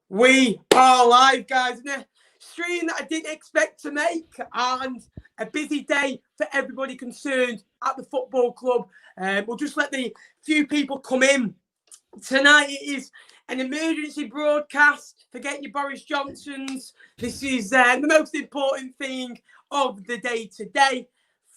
We are live, guys, in a stream that I didn't expect to make, and a busy day for everybody concerned at the football club. We'll just let the few people come in. Tonight it is an emergency broadcast. Forget your Boris Johnsons. This is the most important thing of the day today.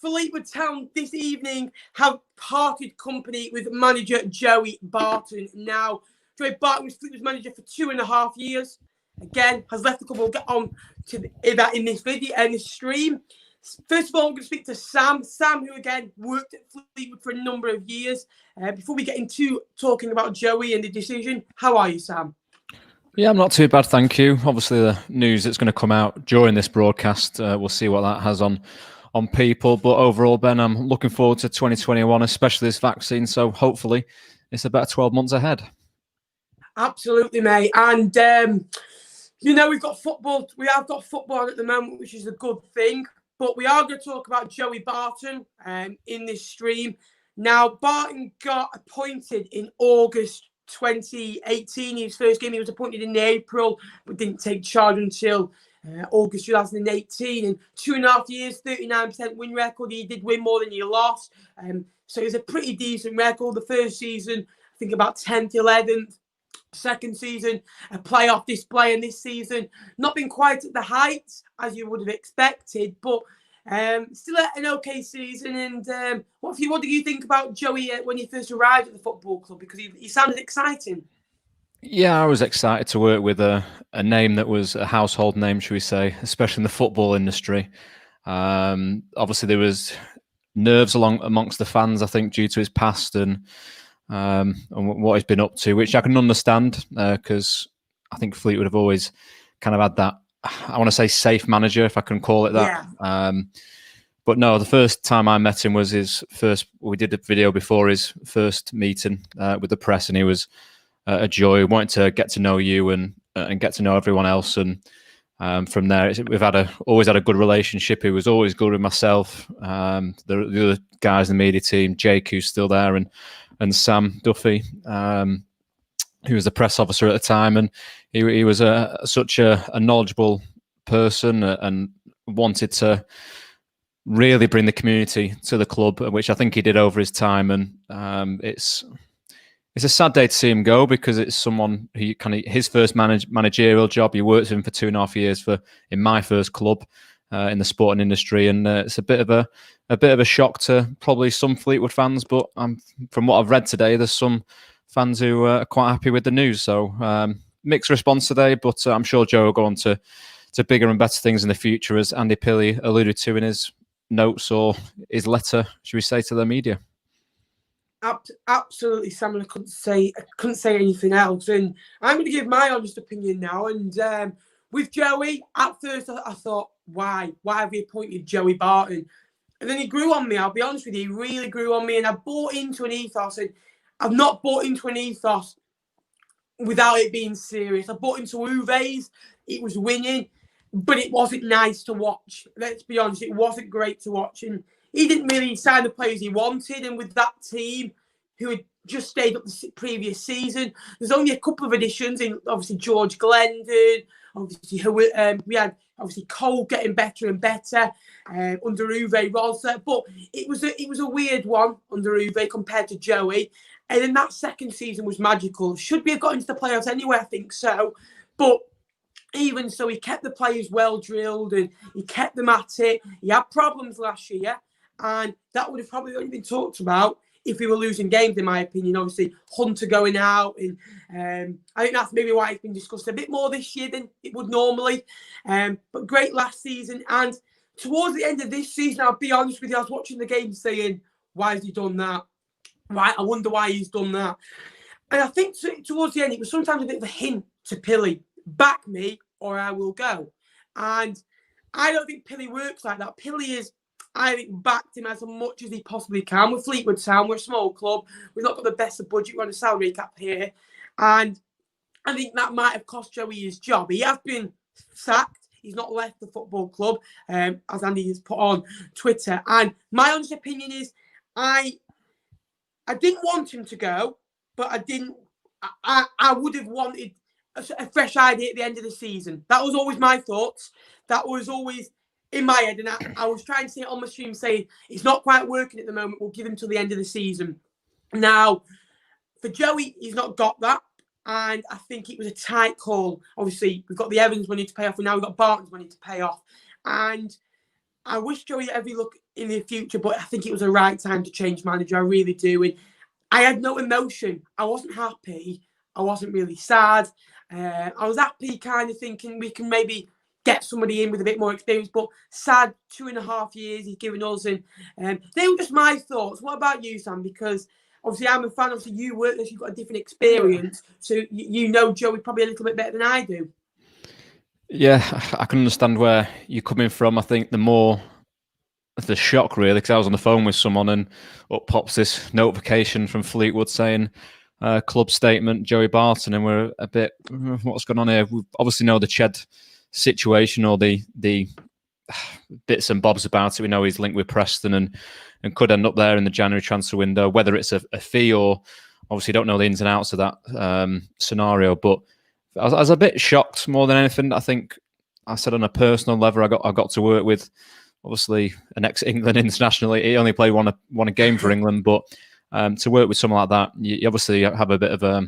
Fleetwood Town this evening have parted company with manager Joey Barton. Now, Joey Barton was Fleetwood's manager for 2.5 years. Again, has left the club. We'll get on to that in this video and this stream. First of all, I'm going to speak to Sam. Sam, who again worked at Fleetwood for a number of years. Before we get into talking about Joey and the decision, how are you, Sam? Yeah, I'm not too bad, thank you. Obviously, the news that's going to come out during this broadcast, we'll see what that has on people. But overall, Ben, I'm looking forward to 2021, especially this vaccine. So hopefully, it's about 12 months ahead. Absolutely, mate. And we've got football. We have got football at the moment, which is a good thing. But we are going to talk about Joey Barton in this stream. Now, Barton got appointed in August 2018. His first game, he was appointed in April, but didn't take charge until August 2018. In 2.5 years, 39% win record. He did win more than he lost. So it was a pretty decent record. The first season, I think about 10th, 11th. Second season, a playoff display, and this season not been quite at the heights as you would have expected, but still an okay season. And what do you think about Joey when he first arrived at the football club? Because he sounded exciting. Yeah, I was excited to work with a name that was a household name, should we say, especially in the football industry. Obviously, there was nerves amongst the fans, I think, due to his past and what he's been up to, which I can understand because I think Fleetwood have always kind of had that, I want to say, safe manager, if I can call it that. Yeah. But no, the first time I met him was we did a video before his first meeting with the press, and he was a joy. We wanted to get to know you and get to know everyone else. And from there, we've always had a good relationship. He was always good with myself, the other guys in the media team, Jake, who's still there, and Sam Duffy, who was the press officer at the time, and he was such a knowledgeable person and wanted to really bring the community to the club, which I think he did over his time. And it's a sad day to see him go because it's someone who his first managerial job. He worked with him for 2.5 years in my first club in the sporting industry, and it's a bit of a shock to probably some Fleetwood fans. But from what I've read today, there's some fans who are quite happy with the news. So mixed response today, but I'm sure Joe will go on to bigger and better things in the future, as Andy Pilley alluded to in his notes or his letter, should we say, to the media. Absolutely, Sam. I couldn't say anything else, and I'm going to give my honest opinion now. And with Joey, at first I thought, why have we appointed Joey Barton? And then he grew on me. I'll be honest with you, he really grew on me, and I bought into an ethos. And I've not bought into an ethos without it being serious. I bought into Uwe's. It was winning, but it wasn't nice to watch. Let's be honest, it wasn't great to watch, and he didn't really sign the players he wanted. And with that team, who had just stayed up the previous season, there's only a couple of additions in. Obviously, George Glendon. Obviously, we had Cole getting better and better under Uwe Rosa, but it was a weird one under Uwe compared to Joey. And then that second season was magical. Should we have got into the playoffs anyway? I think so, but even so, he kept the players well drilled and he kept them at it. He had problems last year, and that would have probably only been talked about if we were losing games, in my opinion. Obviously, Hunter going out, and I think that's maybe why it's been discussed a bit more this year than it would normally. But great last season, and towards the end of this season, I'll be honest with you, I was watching the game saying, why has he done that? Right, I wonder why he's done that. And I think towards the end, it was sometimes a bit of a hint to Pilley, back me or I will go. And I don't think Pilley works like that. Pilley is, I think, backed him as much as he possibly can. With Fleetwood Town, we're a small club. We've not got the best of budget. We're on a salary cap here. And I think that might have cost Joey his job. He has been sacked. He's not left the football club, as Andy has put on Twitter. And my honest opinion is I didn't want him to go, but I would have wanted a fresh idea at the end of the season. That was always my thoughts. That was always in my head, and I was trying to see it on my stream saying it's not quite working at the moment. We'll give him till the end of the season. Now, for Joey, he's not got that, and I think it was a tight call. Obviously, we've got the Evans money to pay off, and now we've got Barton's money to pay off. And I wish Joey every luck in the future, but I think it was the right time to change manager. I really do. And I had no emotion. I wasn't happy. I wasn't really sad. I was happy, kind of thinking we can maybe get somebody in with a bit more experience, but sad 2.5 years he's given us. And they were just my thoughts. What about you, Sam? Because obviously I'm a fan. Obviously you work this, you've got a different experience. So you know Joey probably a little bit better than I do. Yeah, I can understand where you're coming from. I think the shock really, because I was on the phone with someone and up pops this notification from Fleetwood saying club statement, Joey Barton, and we're a bit, what's going on here? We obviously know the Ched situation or the bits and bobs about it. We know he's linked with Preston and could end up there in the January transfer window, whether it's a fee or obviously don't know the ins and outs of that scenario. But I was a bit shocked more than anything. I think I said on a personal level, I got to work with obviously an ex-England international. He only played one a game for England, but to work with someone like that, you obviously have a bit of a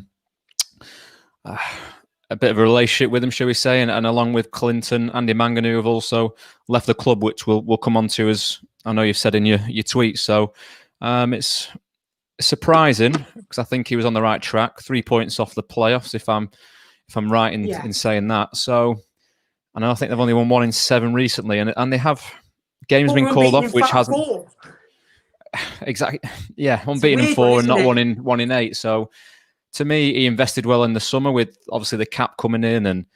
relationship with him, shall we say, and along with Clinton, Andy Mangan, who have also left the club, which we'll come on to, as I know you've said in your tweets. So it's surprising because I think he was on the right track, 3 points off the playoffs, if I'm right in saying that. So I think they've only won 1 in 7 recently, and they have games been called off, which hasn't. Exactly, yeah, unbeaten in 4 and not one in 8. So to me, he invested well in the summer with obviously the cap coming in, and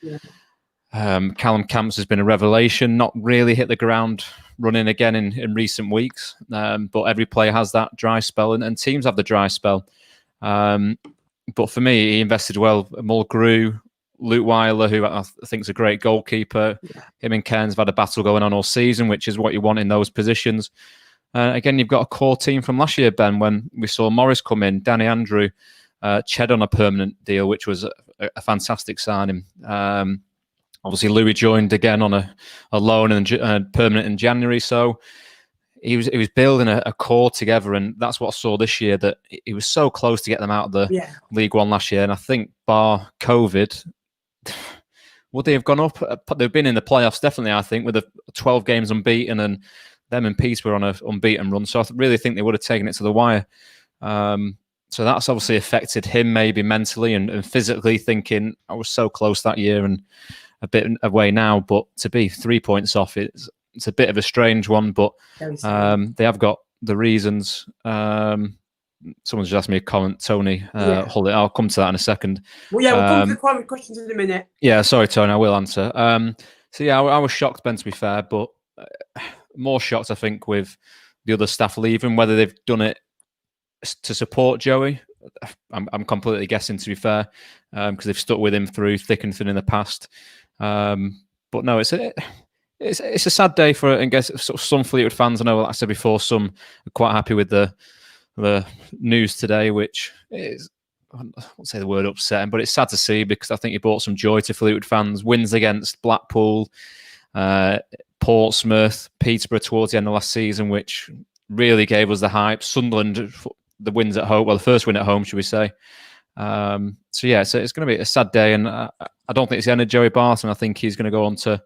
Callum Camps has been a revelation. Not really hit the ground running again in recent weeks, but every player has that dry spell, and teams have the dry spell. But for me, he invested well. Mulgrew, Luke Weiler, who I think is a great goalkeeper. Him and Cairns have had a battle going on all season, which is what you want in those positions. Again, you've got a core team from last year, Ben, when we saw Morris come in, Danny Andrew, Ched on a permanent deal, which was a fantastic signing. Obviously, Louis joined again on a loan and permanent in January. So he was building a core together, and that's what I saw this year, that he was so close to get them out of the League One last year. And I think bar COVID, would they have gone up? They've been in the playoffs, definitely, I think, with the 12 games unbeaten, and them and Peace were on an unbeaten run. So I really think they would have taken it to the wire. So that's obviously affected him maybe mentally and physically, thinking I was so close that year and a bit away now. But to be 3 points off, it's a bit of a strange one. But they have got the reasons. Someone's just asked me a comment, Tony. Hold it. I'll come to that in a second. Well, yeah, we'll come to the comment questions in a minute. Yeah, sorry, Tony. I will answer. So yeah, I was shocked, Ben, to be fair, but more shocked, I think, with the other staff leaving, whether they've done it to support Joey. I'm completely guessing, to be fair, because they've stuck with him through thick and thin in the past. But no, it's a sad day for, I guess, sort of some Fleetwood fans. I know, like I said before, some are quite happy with the news today, which is, I won't say the word upsetting, but it's sad to see, because I think it brought some joy to Fleetwood fans. Wins against Blackpool, Portsmouth, Peterborough towards the end of last season, which really gave us the hype. Sunderland, the wins at home, well, the first win at home, should we say. So yeah, so it's going to be a sad day, and I don't think it's the end of Joey Barton. I think he's going to go on to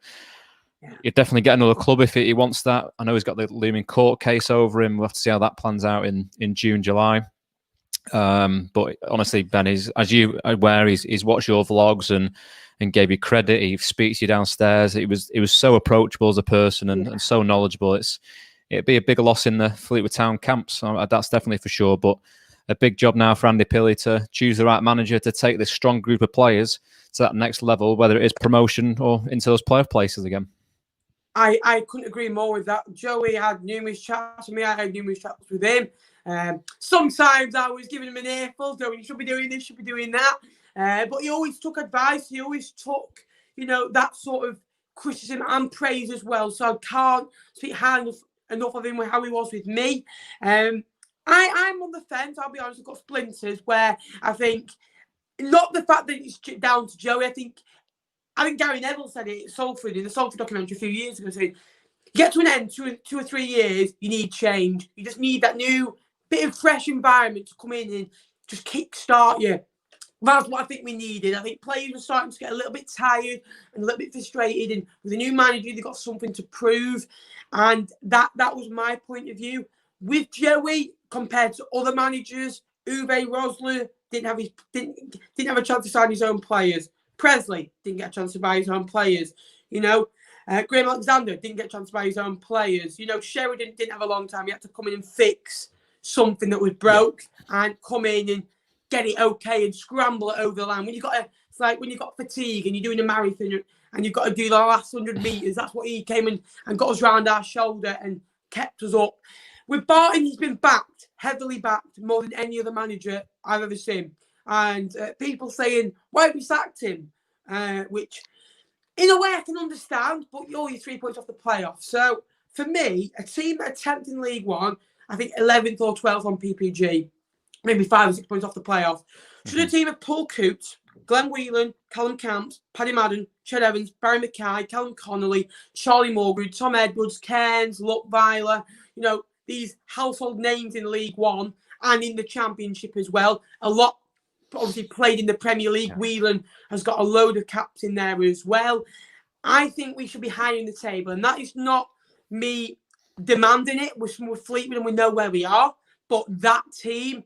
he'll definitely get another club if he wants that. I know he's got the looming court case over him. We'll have to see how that plans out in June, July. But honestly, Ben, as you are aware, he's watched your vlogs and gave you credit. He speaks to you downstairs. He was so approachable as a person and so knowledgeable. It'd be a big loss in the Fleetwood Town camps. That's definitely for sure. But a big job now for Andy Pilley to choose the right manager to take this strong group of players to that next level, whether it is promotion or into those playoff places again. I couldn't agree more with that. Joey had numerous chats with me. I had numerous chats with him. Sometimes I was giving him an earful, you should be doing this, should be doing that. But he always took advice. He always took, that sort of criticism and praise as well. So I can't speak highly enough of him with how he was with me. I'm on the fence. I'll be honest. I've got splinters where I think not the fact that it's down to Joey. I think Gary Neville said it at Salford in the Salford documentary a few years ago, saying, you get to an end, 2 or 3 years, you need change. You just need that new bit of fresh environment to come in and just kickstart you. That's what I think we needed. I think players were starting to get a little bit tired and a little bit frustrated. And with a new manager, they got something to prove. And that was my point of view. With Joey, compared to other managers, Uwe Rosler didn't have a chance to sign his own players. Presley didn't get a chance to buy his own players. You know, Graham Alexander didn't get a chance to buy his own players. You know, Sheridan didn't have a long time. He had to come in and fix something that was broke and come in and get it okay and scramble it over the line. It's like when you got fatigue and you're doing a marathon and you've got to do the last 100 metres. That's what he came in and got us round our shoulder and kept us up. With Barton, he's been backed, heavily backed, more than any other manager I've ever seen. And people saying, why have we sacked him? Which, in a way, I can understand, but you're 3 points off the playoffs. So, for me, a team that are 10th in League One, I think 11th or 12th on PPG, maybe 5 or 6 points off the playoffs. Should a team of Paul Coots, Glenn Whelan, Callum Camps, Paddy Madden, Ched Evans, Barry Mackay, Callum Connolly, Charlie Morgan, Tom Edwards, Cairns, Luckviler, you know, these household names in League One and in the Championship as well. A lot obviously played in the Premier League. Whelan has got a load of caps in there as well. I think we should be higher in the table, and that is not me demanding it. We're Fleetwood and we know where we are, but that team,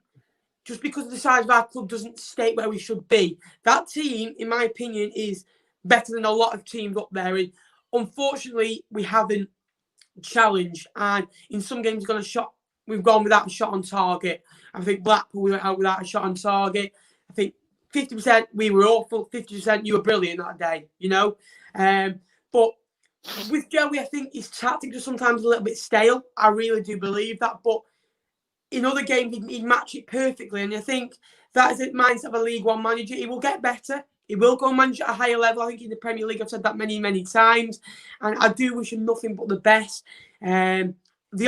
just because of the size of our club, doesn't state where we should be. That team, in my opinion, is better than a lot of teams up there. And unfortunately, we haven't challenged. And in some games, we've gone without a shot on target. I think Blackpool, we went out without a shot on target. I think 50% we were awful, 50% you were brilliant that day, you know. But with Joey, I think his tactics are sometimes a little bit stale. I really do believe that. But in other games, he'd match it perfectly. And I think that is the mindset of a League One manager. He will get better. He will go and manage at a higher level. I think in the Premier League, I've said that many, many times. And I do wish him nothing but the best. The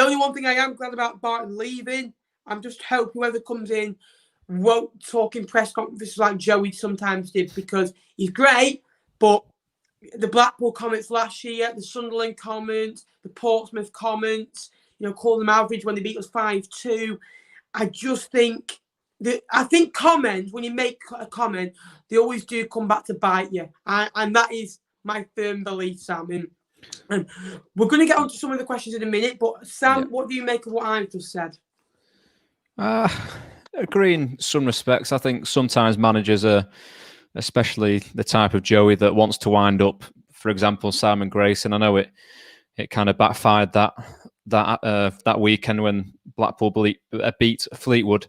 only one thing I am glad about Barton leaving, I'm just hope whoever comes in won't talk in press conferences like Joey sometimes did, because he's great, but the Blackpool comments last year, the Sunderland comments, the Portsmouth comments, you know, call them average when they beat us 5-2. I just think comments, when you make a comment, they always do come back to bite you. And that is my firm belief, Sam. And we're going to get onto some of the questions in a minute, but Sam, what do you make of what I've just said? Agree in some respects. I think sometimes managers are, especially the type of Joey that wants to wind up, for example, Simon Grayson. I know it kind of backfired that weekend when Blackpool beat Fleetwood.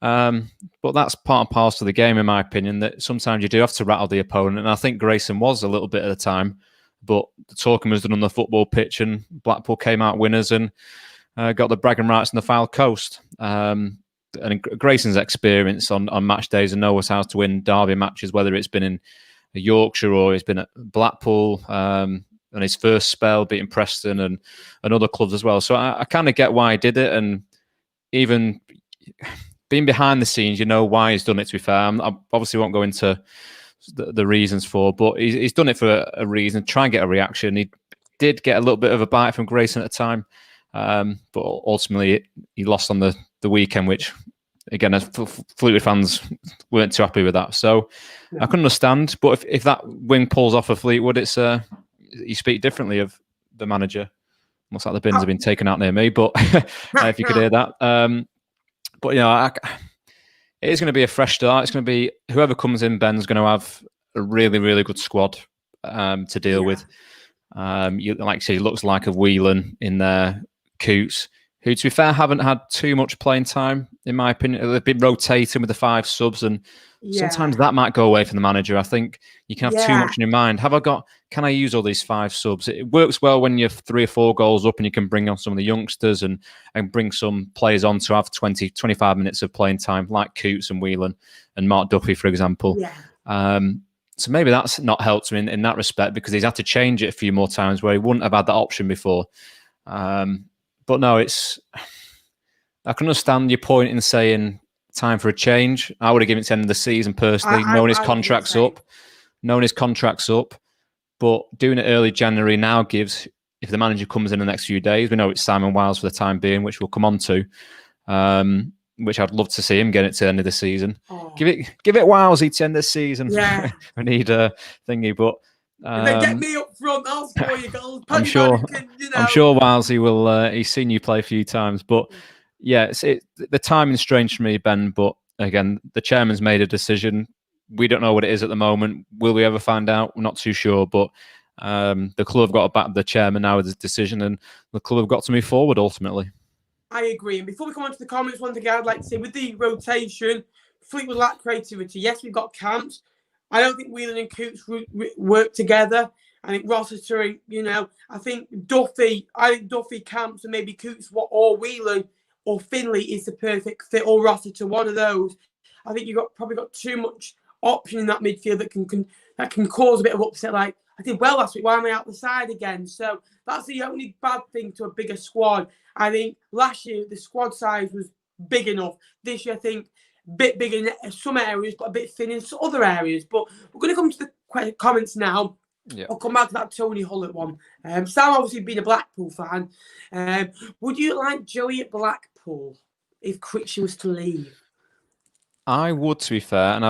But that's part and parcel of the game, in my opinion, that sometimes you do have to rattle the opponent. And I think Grayson was a little bit at the time, but the talking was done on the football pitch and Blackpool came out winners and got the bragging rights on the Foul Coast. And Grayson's experience on match days and knows how to win derby matches, whether it's been in Yorkshire or he's been at Blackpool and his first spell beating Preston and other clubs as well. So I kind of get why he did it, and even being behind the scenes, you know why he's done it, to be fair. I obviously won't go into the reasons for, but he's done it for a reason, try and get a reaction. He did get a little bit of a bite from Grayson at the time, but ultimately he lost on the weekend, which again, as Fleetwood fans weren't too happy with that. So I can understand, but if that win pulls off of Fleetwood, it's you speak differently of the manager. Looks like the bins have been taken out near me, but if you could hear that. But you know, it is going to be a fresh start. It's going to be whoever comes in, Ben's going to have a really, really good squad to deal with. Like you say, looks like a Whelan in there, Coots, who, to be fair, haven't had too much playing time, in my opinion. They've been rotating with the 5 subs, and sometimes that might go away from the manager. I think you can have too much in your mind. Can I use all these 5 subs? It works well when you're 3 or 4 goals up and you can bring on some of the youngsters and bring some players on to have 20, 25 minutes of playing time, like Coots and Whelan and Mark Duffy, for example. So maybe that's not helped him in that respect, because he's had to change it a few more times where he wouldn't have had that option before. But no, I can understand your point in saying time for a change. I would have given it to the end of the season personally, knowing his contract's up. But doing it early January now gives, if the manager comes in the next few days, we know it's Simon Wiles for the time being, which we'll come on to, which I'd love to see him get it to the end of the season. Oh. Give it Wilesy to end the season. Yeah. We need a thingy, but if they get me up front, I'll score you goals. I'm sure Wilesy will. He's seen you play a few times, but yeah, the timing's strange for me, Ben. But again, the chairman's made a decision. We don't know what it is at the moment. Will we ever find out? We're not too sure. But the club have got to back the chairman now with his decision, and the club have got to move forward ultimately. I agree. And before we come on to the comments, one thing I'd like to say with the rotation, Fleetwood lack creativity. Yes, we've got Camps. I don't think Whelan and Coots work together. I think Rossiter, I think Duffy, Camps, and maybe Coots or Whelan or Finley is the perfect fit, or Rossiter, one of those. I think you've probably got too much option in that midfield that can cause a bit of upset. Like, I did well last week, why am I out the side again? So that's the only bad thing to a bigger squad. I think last year the squad size was big enough. This year I think a bit bigger in some areas, but a bit thin in other areas. But we're going to come to the comments now. Yeah. I'll come back to that Tony Hullett one. Sam obviously being a Blackpool fan. Would you like Joey at Blackpool if Critchley was to leave? I would, to be fair, and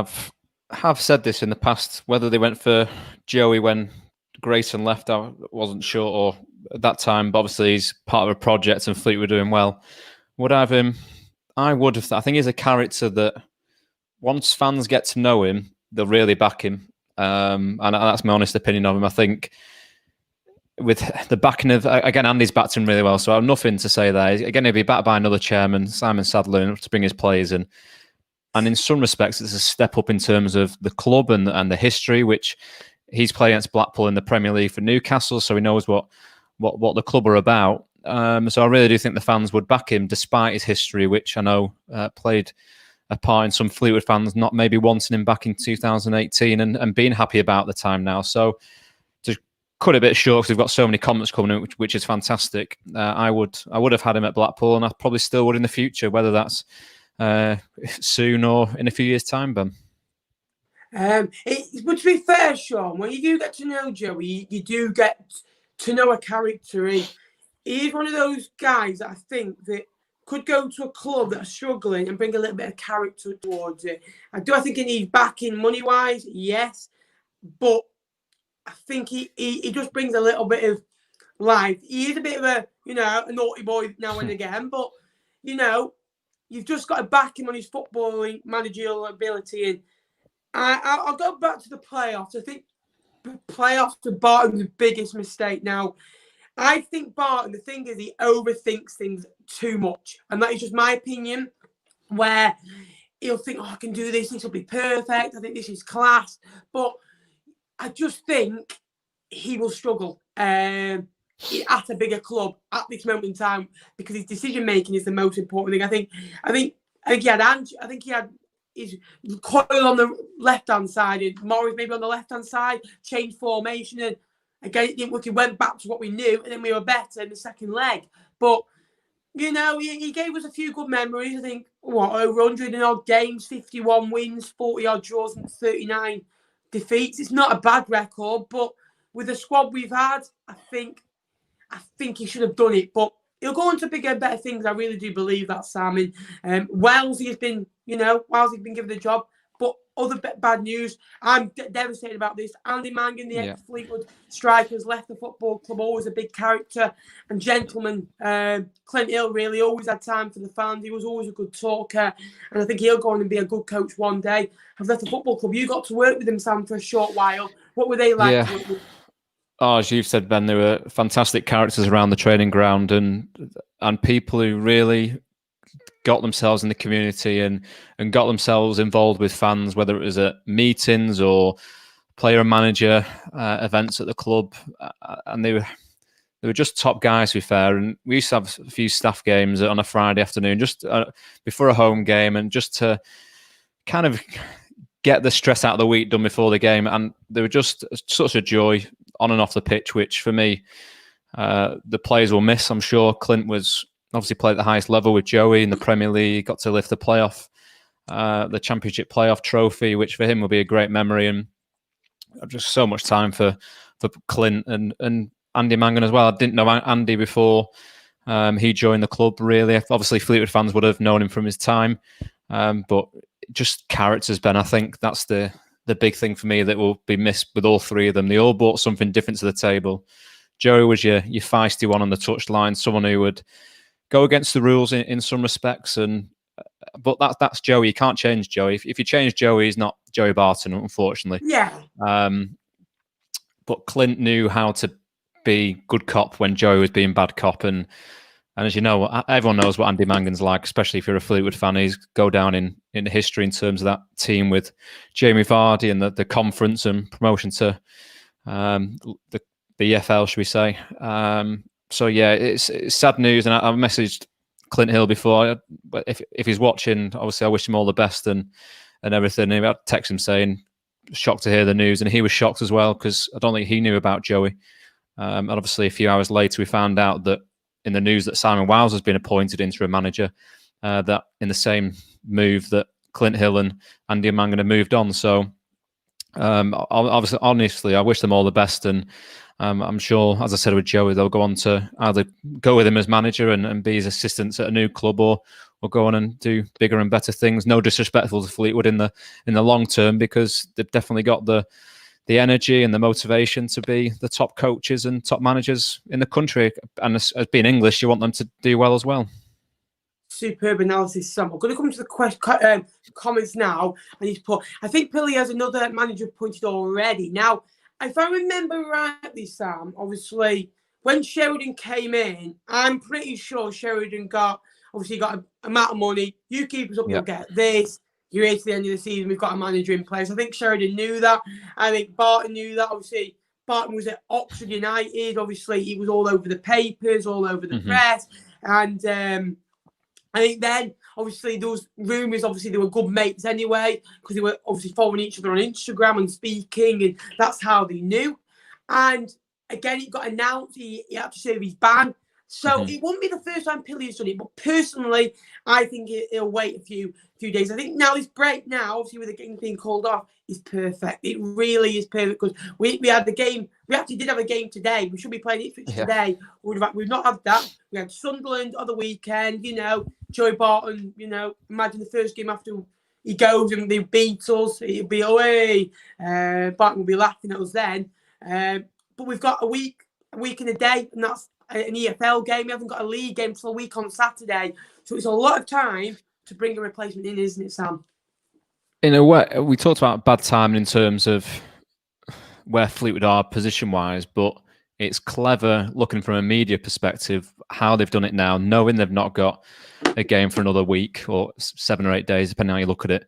have said this in the past. Whether they went for Joey when Grayson left, I wasn't sure, or at that time. But obviously, he's part of a project, and Fleetwood doing well. Would I have him? I would have. I think he's a character that once fans get to know him, they'll really back him. And that's my honest opinion of him. I think with the backing of, again, Andy's backed him really well, so I have nothing to say there. Again, he'll be backed by another chairman, Simon Sadler, to bring his players in. And in some respects, it's a step up in terms of the club and the history, which he's played against Blackpool in the Premier League for Newcastle, so he knows what the club are about. So I really do think the fans would back him, despite his history, which I know played a part in some Fleetwood fans not maybe wanting him back in 2018 and being happy about the time now. So to cut it a bit short, because we've got so many comments coming in, which is fantastic. I would have had him at Blackpool, and I probably still would in the future, whether that's soon or in a few years' time, Ben. But to be fair, Sean, when you do get to know Joey, you do get to know a character. He's one of those guys that I think that could go to a club that are struggling and bring a little bit of character towards it. I think he needs backing money-wise, yes, but I think he just brings a little bit of life. He is a bit of a naughty boy now and again, but, you've just got to back him on his footballing, managerial ability. And I'll go back to the playoffs. I think the playoffs are Barton's biggest mistake. Now, I think Barton, the thing is, he overthinks things too much. And that is just my opinion, where he'll think, I can do this will be perfect. I think this is class. But I just think he will struggle at a bigger club at this moment in time, because his decision-making is the most important thing. I think he had his Coyle on the left-hand side and Morris maybe on the left-hand side, changed formation, and again, it didn't work. He went back to what we knew, and then we were better in the second leg. But, he gave us a few good memories. I think, over 100 and odd games, 51 wins, 40 odd draws, and 39 defeats. It's not a bad record, but with the squad we've had, I think he should have done it. But he'll go on to bigger and better things. I really do believe that, Simon. Wellesley has been, Wellesley's been given the job. But other bad news, I'm devastated about this. Andy Mangan, the ex-Fleetwood strikers, left the football club, always a big character and gentleman. Clint Hill really always had time for the fans. He was always a good talker. And I think he'll go on and be a good coach one day. I've left the football club. You got to work with him, Sam, for a short while. What were they like to work with? Oh, as you've said, Ben, they were fantastic characters around the training ground and people who really got themselves in the community and got themselves involved with fans, whether it was at meetings or player and manager events at the club. And they were just top guys, to be fair. And we used to have a few staff games on a Friday afternoon, just before a home game, and just to kind of get the stress out of the week done before the game. And they were just such a joy on and off the pitch, which for me, the players will miss. I'm sure Clint was obviously played at the highest level with Joey in the Premier League, got to lift the playoff. the Championship playoff trophy, which for him will be a great memory, and just so much time for Clint and Andy Mangan as well. I didn't know Andy before he joined the club, really. Obviously, Fleetwood fans would have known him from his time, but just characters, Ben. I think that's the big thing for me that will be missed with all three of them. They all brought something different to the table. Joey was your feisty one on the touchline, someone who would go against the rules in some respects, but that's Joey. You can't change Joey. If you change Joey, he's not Joey Barton, unfortunately. Yeah. But Clint knew how to be good cop when Joey was being bad cop, and as you know, everyone knows what Andy Mangan's like, especially if you're a Fleetwood fan. He's go down in history in terms of that team with Jamie Vardy and the conference and promotion to the EFL, should we say. So yeah, it's sad news, and I've messaged Clint Hill before. But if he's watching, obviously I wish him all the best and everything. And I text him saying, shocked to hear the news, and he was shocked as well because I don't think he knew about Joey. And obviously a few hours later we found out that in the news that Simon Wiles has been appointed interim manager, that in the same move that Clint Hill and Andy Mangan have moved on. So obviously, honestly, I wish them all the best, and I'm sure, as I said with Joey, they'll go on to either go with him as manager and be his assistants at a new club, or go on and do bigger and better things. No disrespectful to Fleetwood in the long term, because they've definitely got the energy and the motivation to be the top coaches and top managers in the country. And as being English, you want them to do well as well. Superb analysis, Sam. I'm going to come to the comments now. And he's put, I think Pilly has another manager appointed already. Now, if I remember rightly, Sam, obviously, when Sheridan came in, I'm pretty sure Sheridan got a amount of money. You keep us up, you'll get this. You're here to the end of the season, we've got a manager in place. I think Sheridan knew that. I think Barton knew that. Obviously, Barton was at Oxford United. Obviously, he was all over the papers, all over the press. And I think then, obviously, there was rumours. Obviously, they were good mates anyway, because they were obviously following each other on Instagram and speaking, and that's how they knew. And again, it got announced. He had to serve his ban. So it won't be the first time Pilly has done it, but personally, I think he'll wait a few days. I think now this break now, obviously with the game being called off, is perfect. It really is perfect, because we had the game. We actually did have a game today. We should be playing Ipswich today. We've not had that. We had Sunderland on the weekend. Joey Barton. Imagine the first game after he goes and they beat us. It'll be away. Barton will be laughing at us then. But we've got a week and a day, and that's an EFL game. We haven't got a league game till a week on Saturday. So it's a lot of time to bring a replacement in, isn't it, Sam? In a way, we talked about bad timing in terms of where Fleetwood are position-wise, but it's clever looking from a media perspective how they've done it now, knowing they've not got a game for another week or 7 or 8 days, depending on how you look at it.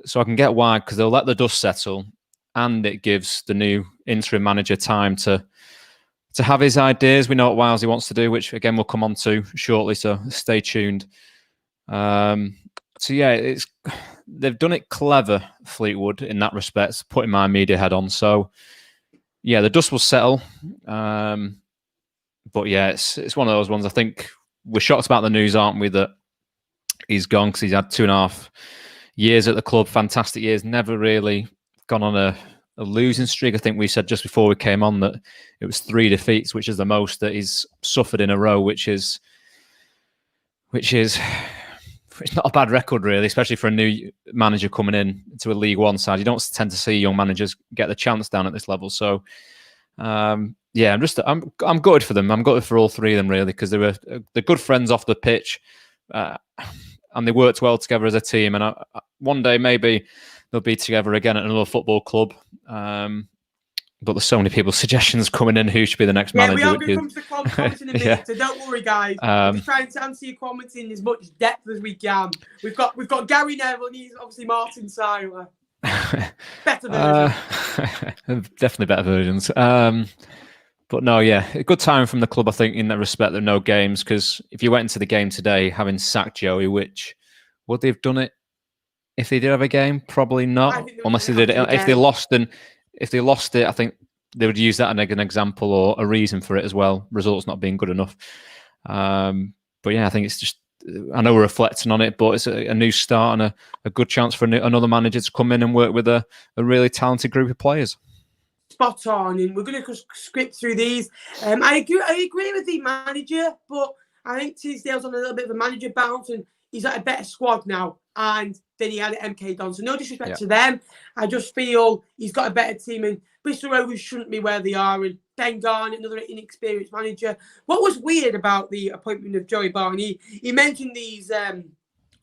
So I can get why, because they'll let the dust settle, and it gives the new interim manager time to have his ideas. We know what Wiles he wants to do, which again we'll come on to shortly, so stay tuned. So yeah, they've done it clever, Fleetwood, in that respect, putting my media head on. So yeah, the dust will settle. But yeah, it's one of those ones. I think we're shocked about the news, aren't we, that he's gone, because he's had 2.5 years at the club, fantastic years, never really gone on a losing streak. I think we said just before we came on that it was 3 defeats, which is the most that he's suffered in a row, which is it's not a bad record, really, especially for a new manager coming in to a League One side. You don't tend to see young managers get the chance down at this level. So yeah, I'm gutted for them. I'm gutted for all three of them, really, because they're good friends off the pitch, and they worked well together as a team. And one day maybe they'll be together again at another football club. But there's so many people's suggestions coming in who should be the next manager. Yeah, we are going to come to the comments in a minute, so don't worry, guys. We're trying to answer your comments in as much depth as we can. We've got Gary Neville, and he's obviously Martin Seiler. Better versions. Definitely better versions. But no, yeah, a good time from the club, I think, in that respect. There are no games, because if you went into the game today having sacked Joey, which would they have done it if they did have a game? Probably not, unless they did it. If they lost it, I think they would use that as an example or a reason for it as well. Results not being good enough. But yeah, I think it's just I know we're reflecting on it, but it's a new start and a good chance for another manager to come in and work with a really talented group of players. Spot on, and we're going to script through these. I agree with the manager, but I think Tisdale's on a little bit of a manager bounce, and he's at a better squad now, and then he had MK Don. So no disrespect to them, I just feel he's got a better team, and Bristol Rovers shouldn't be where they are. And Ben Garnett, another inexperienced manager. What was weird about the appointment of Joey Barton? He mentioned these,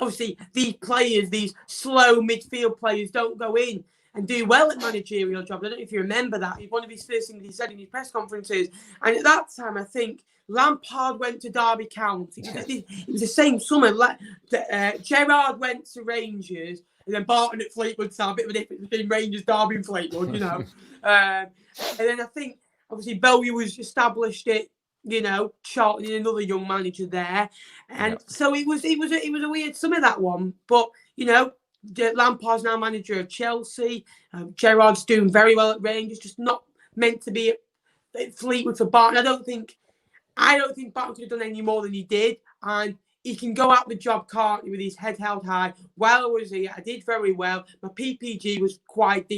obviously these players, these slow midfield players, don't go in and do well at managerial jobs. I don't know if you remember that. One of his first things he said in his press conferences. And at that time, I think Lampard went to Derby County. It was the same summer. Gerrard went to Rangers, and then Barton at Fleetwood Town. A bit of a difference between Rangers, Derby, and Fleetwood, you know. And then I think obviously Bowyer was established at, you know, Charlton, another young manager there, and so it was a weird summer, that one. But you know, Lampard's now manager of Chelsea. Gerrard's doing very well at Rangers, just not meant to be at Fleetwood for Barton. I don't think Barton could have done any more than he did, and he can go out the job, can't he, with his head held high. While I was here, I did very well. My PPG was quite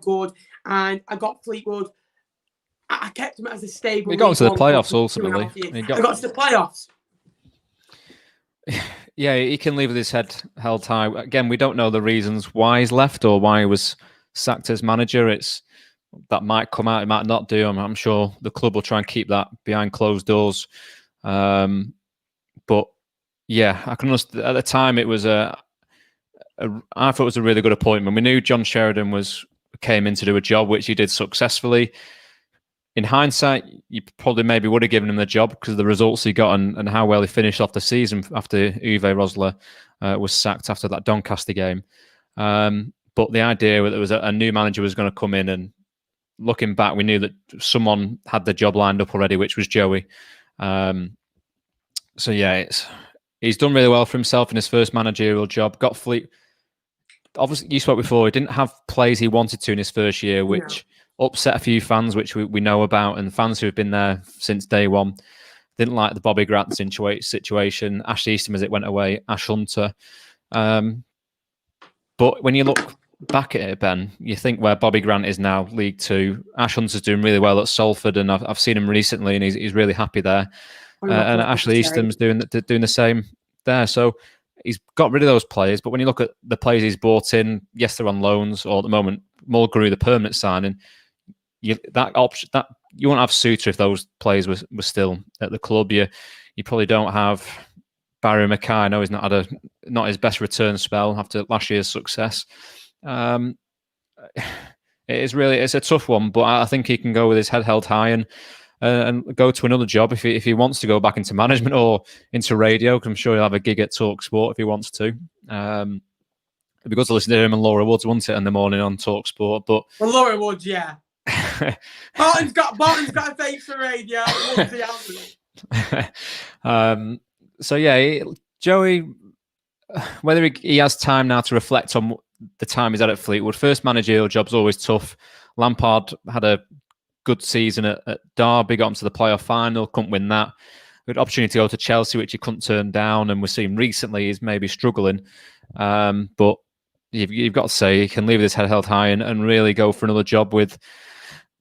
good, and I got Fleetwood. I kept him as a stable. He got to the playoffs ultimately. I got to the playoffs. Yeah, he can leave with his head held high. Again, we don't know the reasons why he's left or why he was sacked as manager. That might come out, it might not do. I'm sure the club will try and keep that behind closed doors. But yeah, I can understand. At the time, it was I thought it was a really good appointment. We knew John Sheridan came in to do a job, which he did successfully. In hindsight, you probably maybe would have given him the job because of the results he got and how well he finished off the season after Uwe Rosler was sacked after that Doncaster game. But the idea that there was a new manager was going to come in, and looking back, we knew that someone had the job lined up already, which was Joey. So yeah, he's done really well for himself in his first managerial job. Got obviously, you spoke before, he didn't have plays he wanted to in his first year, which upset a few fans, which we know about, and fans who have been there since day one didn't like the Bobby Grant situation. Ashley Eastham as it went away, Ash Hunter. But when you look back at it, Ben, you think where Bobby Grant is now, League Two. Ash Hunter's doing really well at Salford, and I've seen him recently, and he's really happy there. And Ashley Eastham's doing the same there. So he's got rid of those players. But when you look at the players he's brought in, yes, they're on loans, or at the moment, Mulgrew, the permanent signing. You won't have Suter if those players were still at the club. You probably don't have Barry Mackay. I know he's not had not his best return spell after last year's success. It's a tough one, but I think he can go with his head held high and go to another job if he wants to go back into management or into radio. Because I'm sure he'll have a gig at Talk Sport if he wants to. It'd be good to listen to him and Laura Woods, wouldn't it, in the morning on Talk Sport? But Laura Woods, yeah. Barton's got a face for radio. So yeah, Joey, whether he has time now to reflect on the time he's had at Fleetwood. First managerial job's always tough. Lampard had a good season at Derby, got him to the playoff final, couldn't win that. Good opportunity to go to Chelsea, which he couldn't turn down, and we're seeing recently he's maybe struggling. But you've got to say he can leave his head held high and really go for another job with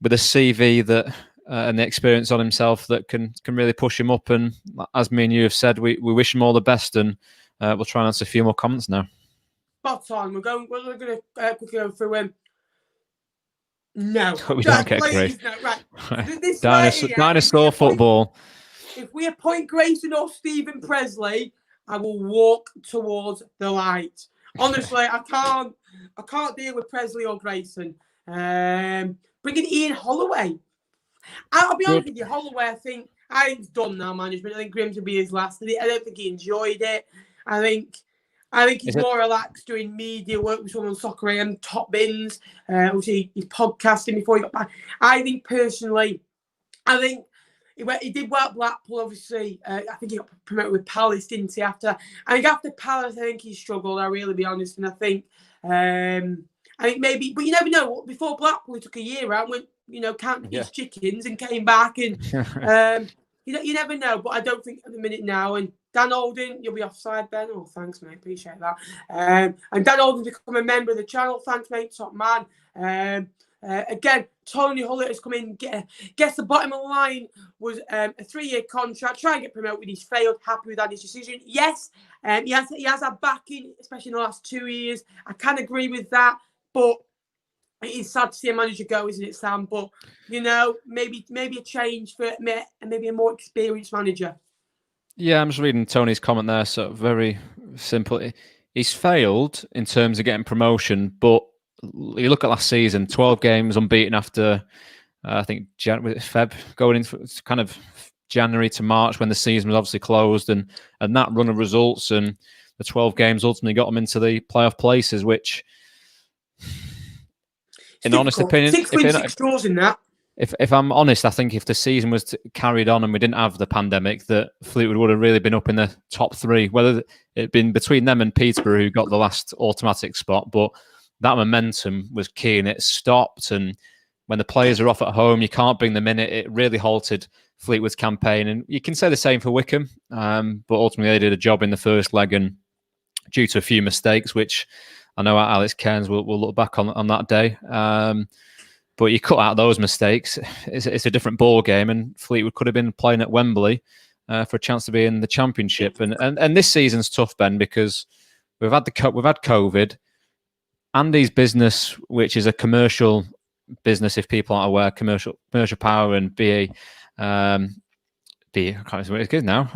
a CV that and the experience on himself that can really push him up. And as me and you have said, we wish him all the best, and we'll try and answer a few more comments now. Spot on. We're going to quickly go through him. No, we don't get Grace. No, right. Dinosaur football. If we appoint Grayson or Stephen Presley, I will walk towards the light. Honestly, I can't deal with Presley or Grayson. Bringing Ian Holloway. I'll be honest with you, Holloway, I think he's done now, management. I think Grimms will be his last. I don't think he enjoyed it. I think he's more relaxed doing media work with someone on Soccer AM, Top Bins. Obviously, he's podcasting before he got back. I think he did well at Blackpool, obviously. I think he got promoted with Palace, didn't he, after? I think after Palace, I think he struggled, I'll really be honest. And I think maybe, but you never know. Before Blackpool, he took a year out, went, counted his chickens and came back. And You never know, but I don't think at the minute now. And Dan Alden, you'll be offside, Ben. Oh, thanks, mate. Appreciate that. And Dan Alden's become a member of the channel. Thanks, mate. Top man. Again, Tony Hullett has come in. Guess the bottom of the line was a 3-year contract. Try and get promoted. He's failed. Happy with Andy's decision. Yes, he has our backing, especially in the last 2 years. I can agree with that, but it is sad to see a manager go, isn't it, Sam? But maybe a change for maybe a more experienced manager. Yeah, I'm just reading Tony's comment there. So very simple. He's failed in terms of getting promotion, but you look at last season, 12 games unbeaten after, I think, Feb, going into kind of January to March when the season was obviously closed, and that run of results and the 12 games ultimately got them into the playoff places, which, in honest opinion, 6 wins, 6 draws in that. If I'm honest, I think if the season was carried on and we didn't have the pandemic, that Fleetwood would have really been up in the top 3, whether it'd been between them and Peterborough, who got the last automatic spot. But that momentum was key, and it stopped. And when the players are off at home, you can't bring them in. It really halted Fleetwood's campaign. And you can say the same for Wickham, but ultimately they did a job in the first leg, and due to a few mistakes, which I know Alex Cairns will look back on that day. But you cut out those mistakes, it's a different ball game, and Fleetwood could have been playing at Wembley for a chance to be in the Championship. And this season's tough, Ben, because we've had COVID. Andy's business, which is a commercial business, if people aren't aware, commercial power and BA. I can't remember what it's good now.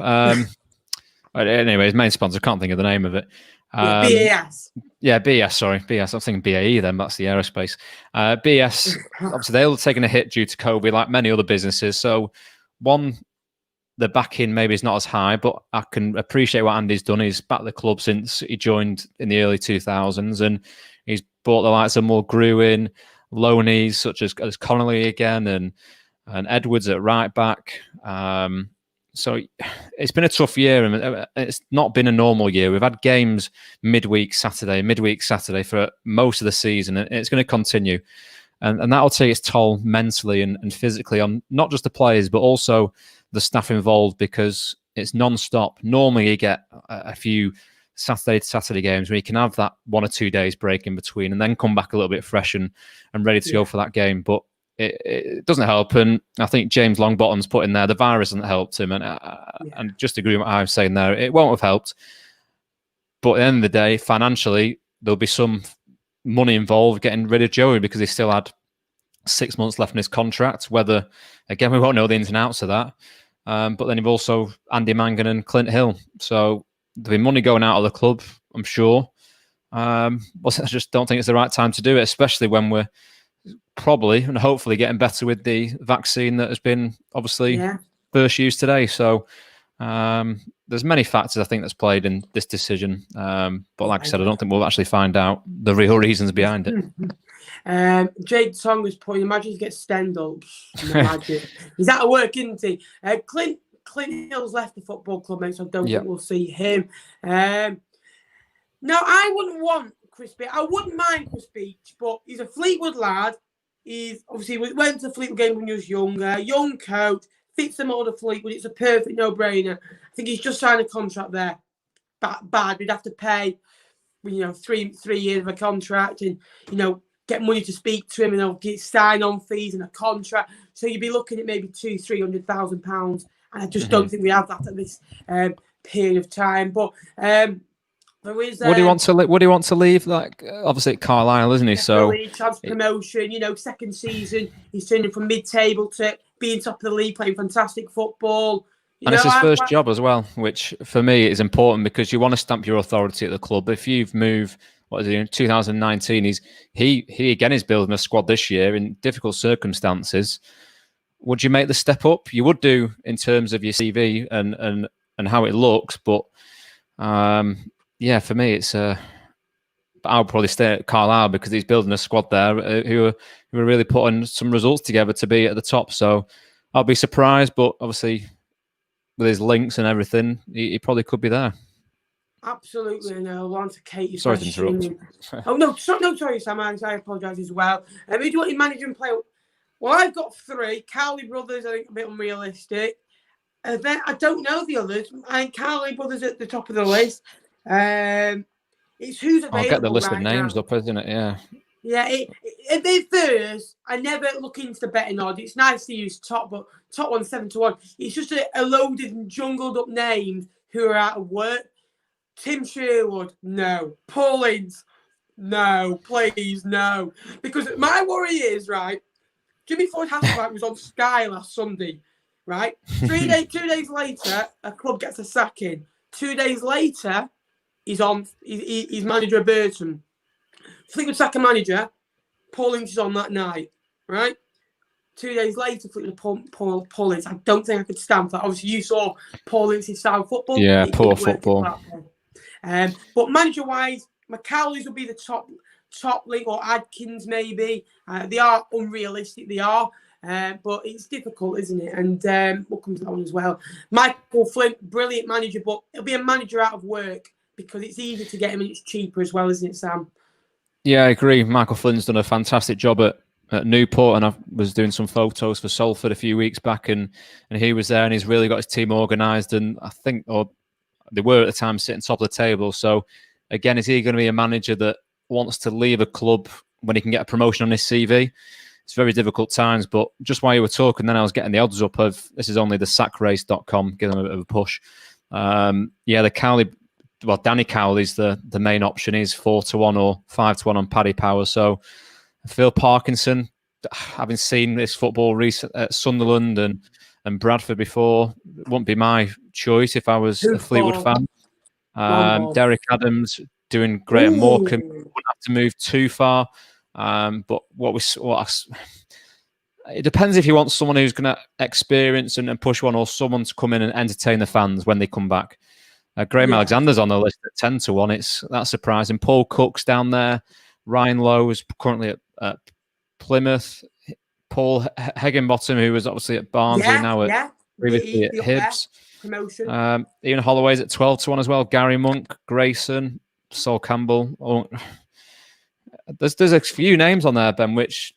Anyway, his main sponsor, I can't think of the name of it. BAS. Yeah, BS, sorry. BS. I was thinking BAE then, that's the aerospace. BS, obviously, they're all taking a hit due to COVID, like many other businesses. So, the backing maybe is not as high, but I can appreciate what Andy's done. He's backed the club since he joined in the early 2000s, and he's brought the likes of Mulgrew in, loanees such as Connolly again, and Edwards at right back. So it's been a tough year, and it's not been a normal year. We've had games midweek Saturday for most of the season, and it's going to continue. And that'll take its toll mentally and physically on not just the players, but also the staff involved, because it's non-stop. Normally you get a few Saturday to Saturday games where you can have that 1 or 2 days break in between and then come back a little bit fresh and ready to go for that game. But it doesn't help, and I think James Longbottom's put in there, the virus hasn't helped him, and just agree with what I was saying there, it won't have helped. But at the end of the day, financially, there'll be some money involved getting rid of Joey, because he still had 6 months left in his contract. Whether, again, we won't know the ins and outs of that. But then you've also Andy Mangan and Clint Hill, so there'll be money going out of the club, I'm sure. I just don't think it's the right time to do it, especially when we're probably and hopefully getting better with the vaccine that has been obviously first used today. So there's many factors I think that's played in this decision. But like I said, I don't think we'll actually find out the real reasons behind it. Jade Song was pointing, imagine he gets Stendhal. Imagine. He's out of work, isn't he? Clint Hill's left the football club, mate, so I don't think we'll see him. No, I wouldn't want Chris Beach. I wouldn't mind Chris Beach, but he's a Fleetwood lad. He's obviously went to the Fleetwood game when he was younger. Young coach, fits the mold of Fleetwood. It's a perfect no-brainer. I think he's just signed a contract there. Bad. We'd have to pay, 3 years of a contract, and get money to speak to him, and get sign-on fees and a contract. So you'd be looking at maybe £200,000-300,000, and I just don't think we have that at this period of time. But would he want to leave? Like, obviously at Carlisle, isn't he? So chance promotion. Second season, he's turning from mid-table to being top of the league, playing fantastic football. And it's his first job as well, which for me is important, because you want to stamp your authority at the club. If you've moved, in 2019, he again is building a squad this year in difficult circumstances. Would you make the step up? You would do in terms of your CV and how it looks, but for me, it's I'll probably stay at Carlisle, because he's building a squad there who are really putting some results together to be at the top. So I'll be surprised, but obviously with his links and everything, he probably could be there. Absolutely, and I'll answer Katie's Sorry to interrupt. no, sorry, Sam. I apologise as well. Who do you want your manager and player? Well, I've got 3. Cowley brothers, I think, a bit unrealistic. then I don't know the others. I think Carly Brothers at the top of the list. It's who's available. I'll get the list of right names now. up, isn't it? Yeah. Yeah, at first, I never look into the betting odds. It's nice to use top, but top 1 7-1. It's just a loaded and jungled up names who are out of work. Tim Sherwood, no. Paul Ince, no. Please, no. Because my worry is, right, Jimmy Floyd Hasselbank was on Sky last Sunday, right? 2 days later, a club gets a sacking. 2 days later, he's manager of Barton. Fleetwood sack a manager. Paul Ince is on that night, right? 2 days later, Fleetwood Paul Ince. I don't think I could stand for that. Obviously, you saw Paul Ince's style of football. Yeah, poor football. But manager-wise, McCallies will be the top link, or Adkins maybe. They are unrealistic. They are. But it's difficult, isn't it? And what comes on as well? Michael Flint, brilliant manager, but he'll be a manager out of work because it's easy to get him and it's cheaper as well, isn't it, Sam? Yeah, I agree. Michael Flynn's done a fantastic job at Newport, and I was doing some photos for Salford a few weeks back, and he was there, and he's really got his team organised, and I think, or they were at the time sitting top of the table. So again, is he going to be a manager that wants to leave a club when he can get a promotion on his CV? It's very difficult times, but just while you were talking, then I was getting the odds up of, this is only the sackrace.com, give them a bit of a push. The Cowley, well, Danny Cowley's the main option. Is 4-1 or 5-1 on Paddy Power. So Phil Parkinson, having seen this football recent at Sunderland and Bradford before, it wouldn't be my choice if I was a Fleetwood fan. Derek Adams doing great at Morecambe, wouldn't have to move too far. But it depends if you want someone who's going to experience and push one, or someone to come in and entertain the fans when they come back. Graham Alexander's on the list at 10-1. That's surprising. Paul Cook's down there. Ryan Lowe is currently at Plymouth. Paul Higginbottom, who was obviously at Barnsley, now previously at Hibs. Promotion. Ian Holloway's at 12-1 as well. Gary Monk, Grayson, Sol Campbell. There's a few names on there, Ben, which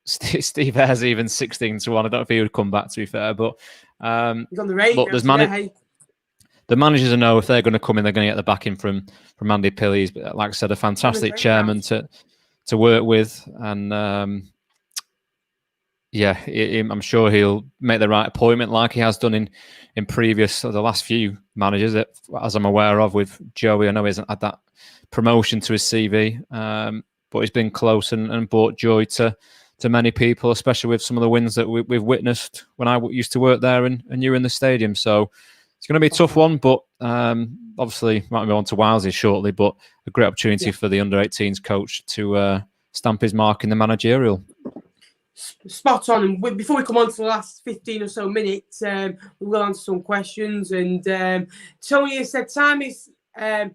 Steve Ayres even 16-1. I don't know if he would come back, to be fair, but he's on the radio. The managers know if they're going to come in, they're going to get the backing from Andy Pillies. But like I said, a fantastic chairman to work with, and I'm sure he'll make the right appointment, like he has done in previous, the last few managers, as I'm aware of. With Joey, I know he hasn't had that promotion to his CV, but he's been close and brought joy to many people, especially with some of the wins that we've witnessed when I used to work there and you were in the stadium. So it's going to be a tough one, but obviously might be on to Wowsy shortly, but a great opportunity for the under-18s coach to stamp his mark in the managerial. Spot on. And before we come on to the last 15 or so minutes, we will answer some questions. And Tony has said time is, I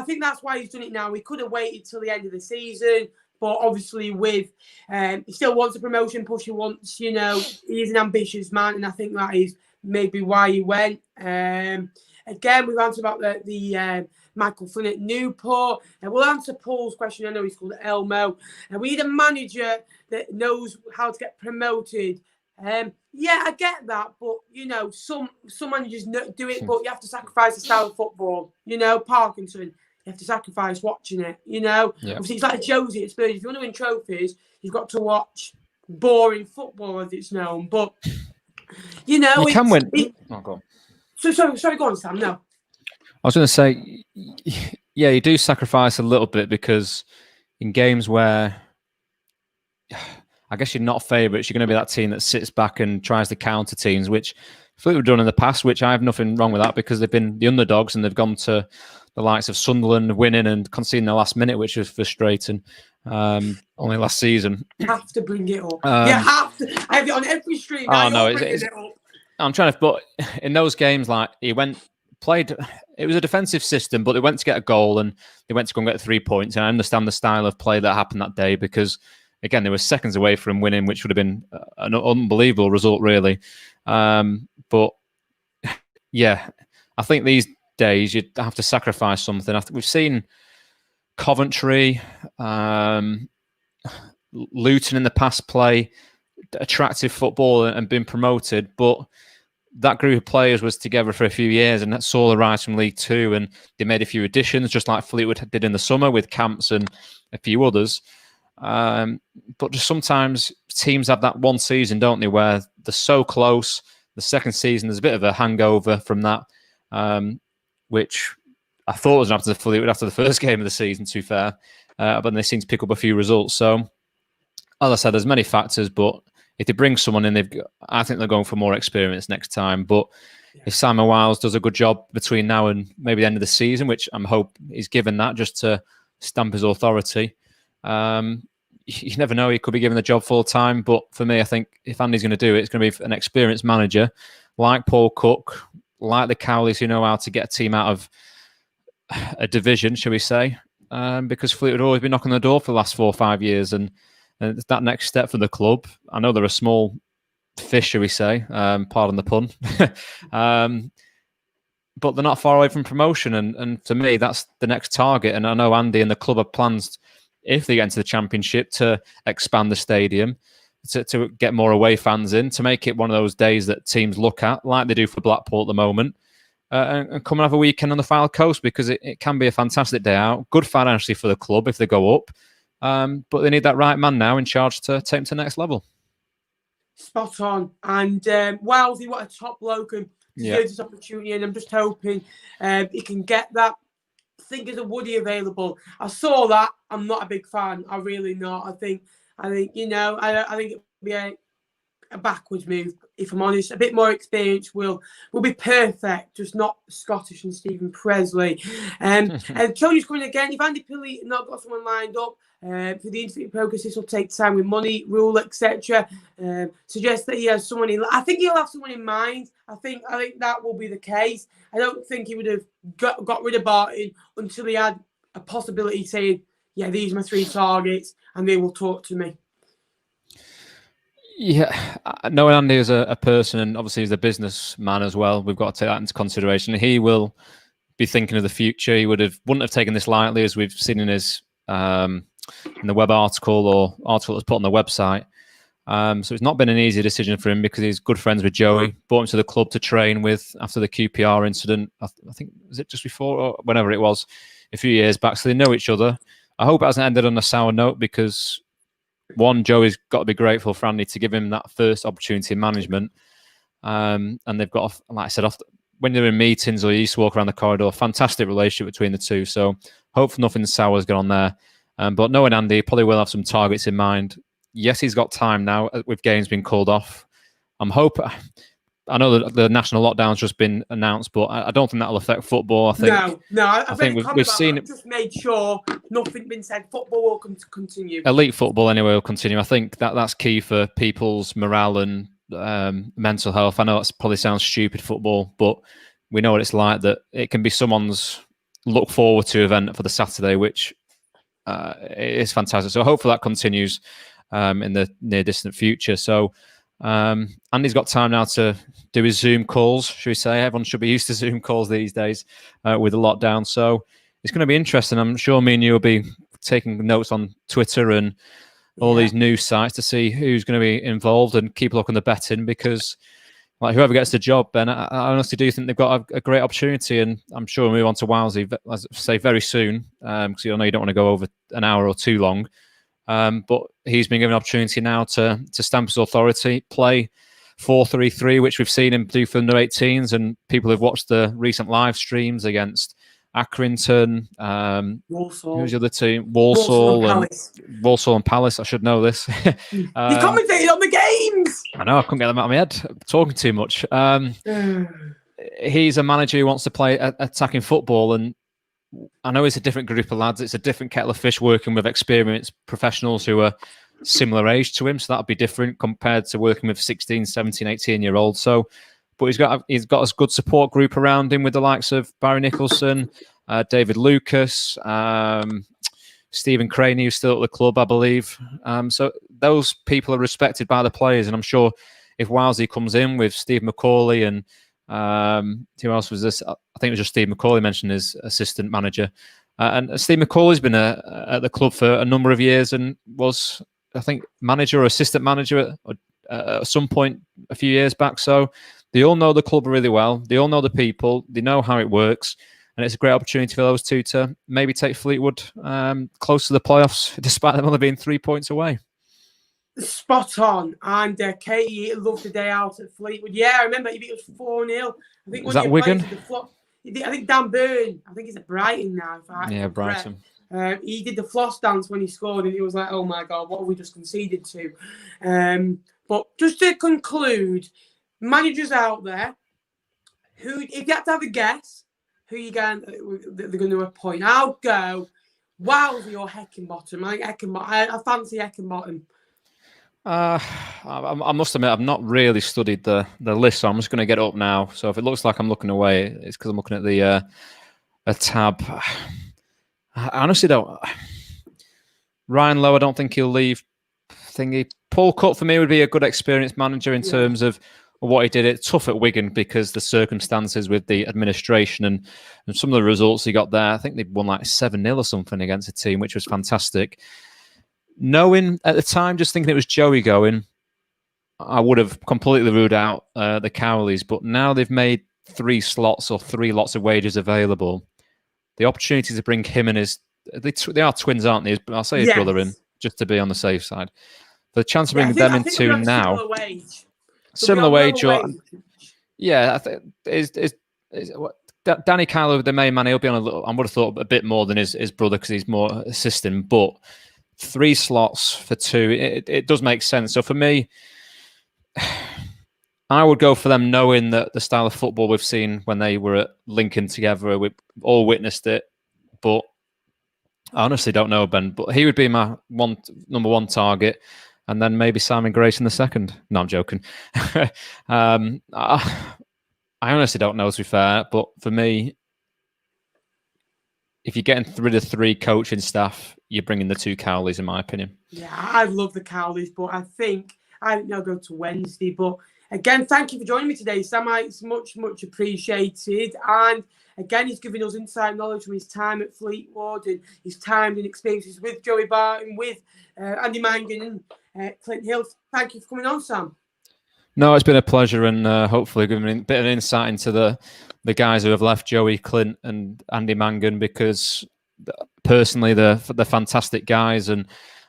think that's why he's done it now. We could have waited till the end of the season, but obviously with he still wants a promotion push. He wants, he is an ambitious man, and I think that is maybe why he went. Again, we've answered about the Michael Flynn at Newport, and we'll answer Paul's question. I know he's called Elmo, and we need a manager that knows how to get promoted. I get that, but some managers do it, but you have to sacrifice the style of football. Parkinson, you have to sacrifice watching it. Obviously it's like Josie at Spurs. If you want to win trophies, you've got to watch boring football, as it's known. But you can win. Go on. Sorry, go on, Sam. No, I was going to say, you do sacrifice a little bit, because in games where I guess you're not favourites, you're going to be that team that sits back and tries to counter teams, which Fleetwood have done in the past, which I have nothing wrong with that, because they've been the underdogs and they've gone to the likes of Sunderland winning and conceding the last minute, which was frustrating. Only last season. You have to bring it up. You have to. I have it on every stream. I'm trying to, but in those games, like played, it was a defensive system, but they went to get a goal and they went to go and get 3 points. And I understand the style of play that happened that day, because again, they were seconds away from winning, which would have been an unbelievable result, really. But I think these days you'd have to sacrifice something. We've seen Coventry, Luton in the past play attractive football and been promoted, but that group of players was together for a few years and saw the rise from League Two, and they made a few additions, just like Fleetwood did in the summer with Camps and a few others. But just sometimes teams have that one season, don't they, where they're so close. The second season, there's a bit of a hangover from that, which I thought was after the first game of the season, to be fair. But they seem to pick up a few results. So, as I said, there's many factors, but if they bring someone in, I think they're going for more experience next time. But if Simon Wiles does a good job between now and maybe the end of the season, which I'm hoping he's given that just to stamp his authority, you never know. He could be given the job full time. But for me, I think if Andy's going to do it, it's going to be an experienced manager like Paul Cook, like the Cowleys, who know how to get a team out of a division, shall we say, because Fleetwood have always been knocking on the door for the last 4 or 5 years. And that next step for the club, I know they're a small fish, shall we say, pardon the pun, but they're not far away from promotion. And to me, that's the next target. And I know Andy and the club have plans, if they get into the Championship, to expand the stadium, to get more away fans in, to make it one of those days that teams look at, like they do for Blackpool at the moment, and come and have a weekend on the Fylde Coast, because it can be a fantastic day out, good financially for the club if they go up. But they need that right man now in charge to take them to the next level. Spot on. And Wellesley, what a top bloke, and deserves this opportunity. And I'm just hoping he can get that. I think there's a Woody available. I saw that. I'm not a big fan. I really not. I think I think it'll be a backwards move, if I'm honest. A bit more experience will be perfect, just not Scottish and Stephen Presley. And Tony's coming again. If Andy Pilley not got someone lined up for the interview progress, this will take time with money, rule, etc. Suggest that he has someone in. I think he'll have someone in mind. I think that will be the case. I don't think he would have got rid of Barton until he had a possibility saying, yeah, these are my 3 targets, and they will talk to me. Yeah, knowing Andy as a person, and obviously as a businessman as well, we've got to take that into consideration. He will be thinking of the future. He wouldn't have taken this lightly, as we've seen in his in the web article or article that's put on the website. So it's not been an easy decision for him, because he's good friends with Joey. Brought him to the club to train with after the QPR incident. I think, was it just before or whenever it was, a few years back. So they know each other. I hope it hasn't ended on a sour note, because one, Joey's got to be grateful for Andy to give him that first opportunity in management. And they've got, like I said, when they're in meetings or you used to walk around the corridor, fantastic relationship between the two. So hopefully nothing sour's gone on there. But knowing Andy, he probably will have some targets in mind. Yes, he's got time now with games being called off. I know that the national lockdown's just been announced, but I don't think that'll affect football. I think we've seen it. Just made sure nothing been said. Football will continue. Elite football anyway will continue. I think that's key for people's morale and mental health. I know that probably sounds stupid, football, but we know what it's like. That it can be someone's look forward to event for the Saturday, which is fantastic. So hopefully that continues in the near distant future. So. Andy's got time now to do his Zoom calls, should we say. Everyone should be used to Zoom calls these days with the lockdown. So it's going to be interesting. I'm sure me and you will be taking notes on Twitter and all these news sites to see who's going to be involved and keep a look on the betting, because like whoever gets the job, Ben, I honestly do think they've got a great opportunity, and I'm sure we'll move on to Wellesley, as I say, very soon, because I know you don't want to go over an hour or too long. But he's been given an opportunity now to stamp his authority, play 4-3-3, which we've seen him do for under 18s, and people have watched the recent live streams against Accrington, Walsall. Who's the other team? Walsall and Palace. I should know this. You commentated on the games. I know, I couldn't get them out of my head. I'm talking too much. He's a manager who wants to play attacking football, and I know it's a different group of lads. It's a different kettle of fish working with experienced professionals who are similar age to him. So that'll be different compared to working with 16, 17, 18-year-olds. So, but he's got a good support group around him with the likes of Barry Nicholson, David Lucas, Stephen Craney, who's still at the club, I believe. So those people are respected by the players. And I'm sure if Wellesley comes in with Steve McCauley and who else was this? I think it was just Steve McCauley mentioned his assistant manager. And Steve McCauley's been at the club for a number of years and was, I think, manager or assistant manager at some point a few years back. So They all know the club really well. They all know the people. They know how it works. And it's a great opportunity for those two to maybe take Fleetwood close to the playoffs, despite them only being 3 points away. Spot on. And Katie loved the day out at Fleetwood. Yeah, I remember he beat us 4-0. I think Was that Wigan? I think Dan Byrne, I think he's at Brighton now. Yeah, Brighton. He did the floss dance when he scored, and he was like, oh my God, what have we just conceded to? But just to conclude, managers out there, if you had to have a guess, they're going to appoint? I'll go Wowsy or Heckingbottom. I fancy Heckingbottom. I must admit, I've not really studied the list, so I'm just going to get it up now. So if it looks like I'm looking away, it's because I'm looking at the a tab. I honestly don't. Ryan Lowe, I don't think he'll leave. Paul Cutt for me would be a good experienced manager in terms of what he did. It's tough at Wigan because the circumstances with the administration and some of the results he got there. I think they won like 7-0 or something against a team, which was fantastic. Knowing at the time, just thinking it was Joey going, I would have completely ruled out the Cowleys. But now they've made 3 slots or 3 lots of wages available. The opportunity to bring him and they are twins, aren't they? I'll say his brother in, just to be on the safe side. The chance of bringing them in two now. Similar wage. Yeah, I think is Danny Carlo, the main man. He'll be on a little. I would have thought a bit more than his brother because he's more assisting. But 3 slots for 2, it does make sense. So for me, I would go for them, knowing that the style of football we've seen when they were at Lincoln together, we all witnessed it. But I honestly don't know, Ben. But he would be my number 1 target. And then maybe Simon Grayson the second. No, I'm joking. I honestly don't know, to be fair. But for me, if you're getting rid of 3 coaching staff, you're bringing the 2 Cowleys, in my opinion. Yeah, I love the Cowleys, but I think I'll go to Wednesday. But again, thank you for joining me today, Sam. It's much, much appreciated. And again, he's giving us inside knowledge from his time at Fleetwood and his time and experiences with Joey Barton, with Andy Mangan and Clint Hill. Thank you for coming on, Sam. No, it's been a pleasure, and hopefully giving a bit of insight into the guys who have left, Joey, Clint and Andy Mangan, because personally they're fantastic guys, and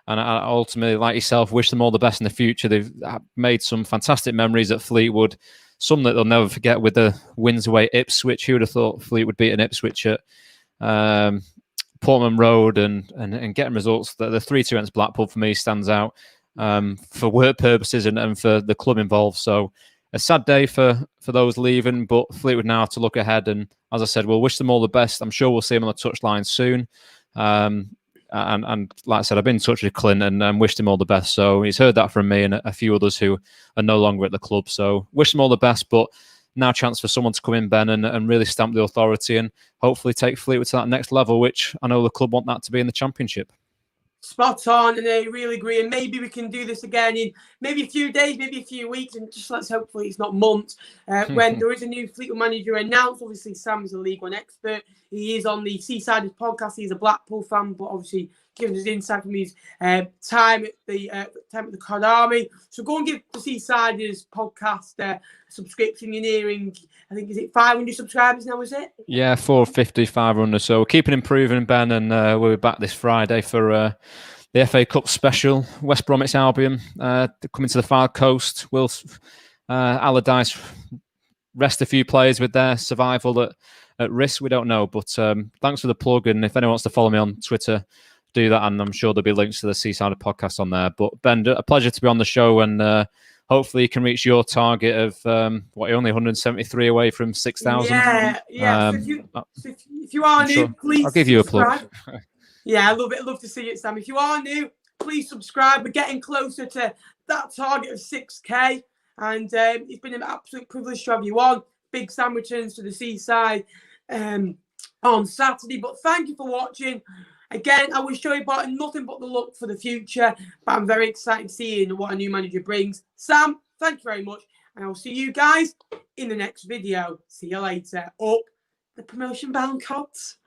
I ultimately, like yourself, wish them all the best in the future. They've made some fantastic memories at Fleetwood, some that they'll never forget with the wins away at Ipswich. Who would have thought Fleetwood beat an Ipswich at Portman Road and getting results? The 3-2 against Blackpool for me stands out for work purposes and for the club involved. So a sad day for those leaving, but Fleetwood now have to look ahead. And as I said, we'll wish them all the best. I'm sure we'll see them on the touchline soon. And like I said, I've been in touch with Clint and wished him all the best. So he's heard that from me and a few others who are no longer at the club. So wish them all the best, but now a chance for someone to come in, Ben, and really stamp the authority and hopefully take Fleetwood to that next level, which I know the club want that to be in the Championship. Spot on, and I really agree. And maybe we can do this again in maybe a few days, maybe a few weeks, and just let's hopefully it's not months. When there is a new Fleetwood manager announced, obviously Sam's a League One expert. He is on the Seasiders podcast. He's a Blackpool fan, but obviously giving us insight from his time at the Cod Army. So go and give the Seasiders podcast a subscription. You're nearing, I think, is it 500 subscribers now, is it? Yeah, 450, 500. So we're keeping improving, Ben, and we'll be back this Friday for the FA Cup special. West Bromwich Albion coming to the Far Coast. Will Allardyce rest a few players with their survival at risk? We don't know, but thanks for the plug. And if anyone wants to follow me on Twitter, do that, and I'm sure there'll be links to the Seaside podcast on there. But Ben, a pleasure to be on the show, and hopefully you can reach your target of you're only 173 away from 6,000. Yeah. So if you are new, please I'll give you subscribe. A plug. Yeah, I love it. I love to see it, Sam. If you are new, please subscribe. We're getting closer to that target of 6K, and it's been an absolute privilege to have you on. Big Sam returns to the Seaside on Saturday, but thank you for watching. Again, I wish Joey Barton nothing but the luck for the future, but I'm very excited seeing what a new manager brings. Sam, thank you very much, and I'll see you guys in the next video. See you later. Up the promotion bound cots.